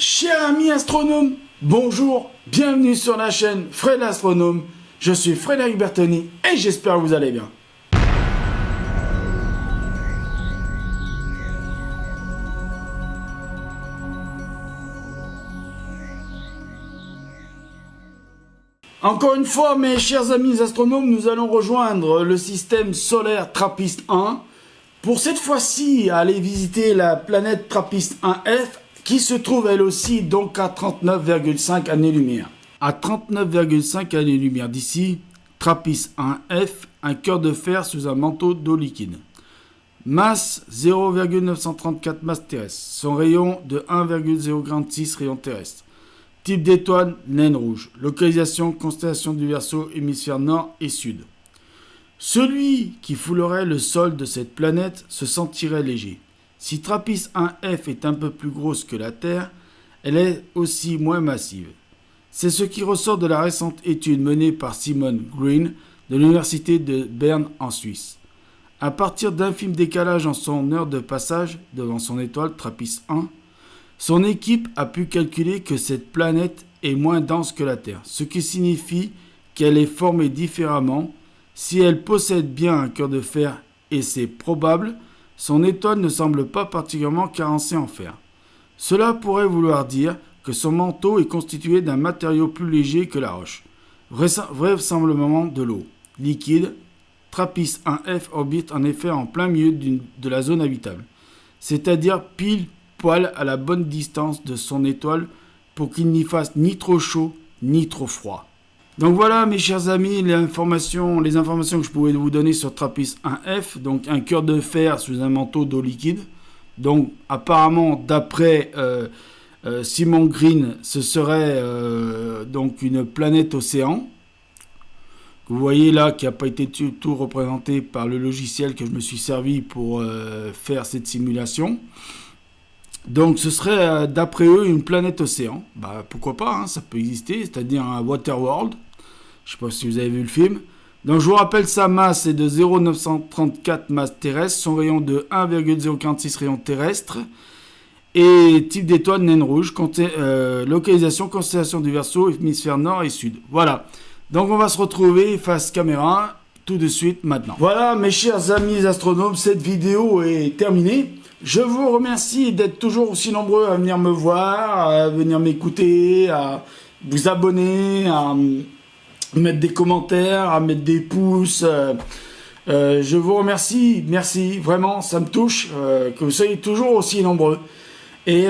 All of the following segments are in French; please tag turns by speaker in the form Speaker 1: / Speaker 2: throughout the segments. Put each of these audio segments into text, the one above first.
Speaker 1: Chers amis astronomes, bonjour, bienvenue sur la chaîne Fred l'Astronome. Je suis Frédéric Bertoni et j'espère que vous allez bien. Encore une fois, mes chers amis astronomes, nous allons rejoindre le système solaire TRAPPIST-1 pour cette fois-ci aller visiter la planète TRAPPIST-1F qui se trouve elle aussi donc à 39,5 années-lumière. À 39,5 années-lumière d'ici, TRAPPIST-1F, un cœur de fer sous un manteau d'eau liquide. Masse 0,934 masses terrestres, son rayon de 1,046 rayons terrestres. Type d'étoile, naine rouge. Localisation, constellation du Verseau, hémisphère nord et sud. Celui qui foulerait le sol de cette planète se sentirait léger. Si TRAPPIST-1F est un peu plus grosse que la Terre, elle est aussi moins massive. C'est ce qui ressort de la récente étude menée par Simon Green de l'Université de Berne en Suisse. À partir d'infimes décalages en son heure de passage devant son étoile TRAPPIST-1, son équipe a pu calculer que cette planète est moins dense que la Terre, ce qui signifie qu'elle est formée différemment. Si elle possède bien un cœur de fer, et c'est probable, son étoile ne semble pas particulièrement carencée en fer. Cela pourrait vouloir dire que son manteau est constitué d'un matériau plus léger que la roche, vraisemblablement de l'eau liquide. TRAPPIST-1F orbite en effet en plein milieu de la zone habitable, c'est-à-dire pile poil à la bonne distance de son étoile pour qu'il n'y fasse ni trop chaud ni trop froid. Donc voilà mes chers amis, les informations que je pouvais vous donner sur TRAPPIST-1F, donc un cœur de fer sous un manteau d'eau liquide. Donc apparemment d'après Simon Green, ce serait donc une planète océan. Vous voyez là qui n'a pas été tout représenté par le logiciel que je me suis servi pour faire cette simulation. Donc ce serait d'après eux une planète océan. Bah, pourquoi pas, hein, ça peut exister, c'est-à-dire un Waterworld. Je ne sais pas si vous avez vu le film. Donc je vous rappelle, sa masse est de 0,934 masses terrestres, son rayon de 1,046 rayons terrestres. Et type d'étoile naine rouge, localisation, constellation du Verseau, hémisphère nord et sud. Voilà. Donc on va se retrouver face caméra tout de suite maintenant. Voilà mes chers amis astronomes, cette vidéo est terminée. Je vous remercie d'être toujours aussi nombreux à venir me voir, à venir m'écouter, à vous abonner, à mettre des commentaires, à mettre des pouces. Je vous remercie, merci, vraiment, ça me touche que vous soyez toujours aussi nombreux. Et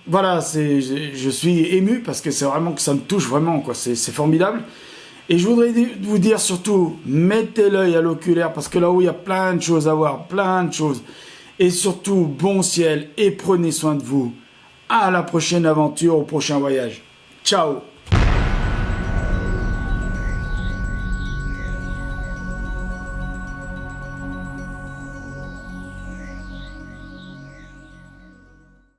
Speaker 1: voilà, je suis ému parce que c'est vraiment que ça me touche vraiment, quoi. C'est formidable. Et je voudrais vous dire surtout, mettez l'œil à l'oculaire parce que là-haut, il y a plein de choses à voir, plein de choses. Et surtout, bon ciel et prenez soin de vous. À la prochaine aventure, au prochain voyage. Ciao!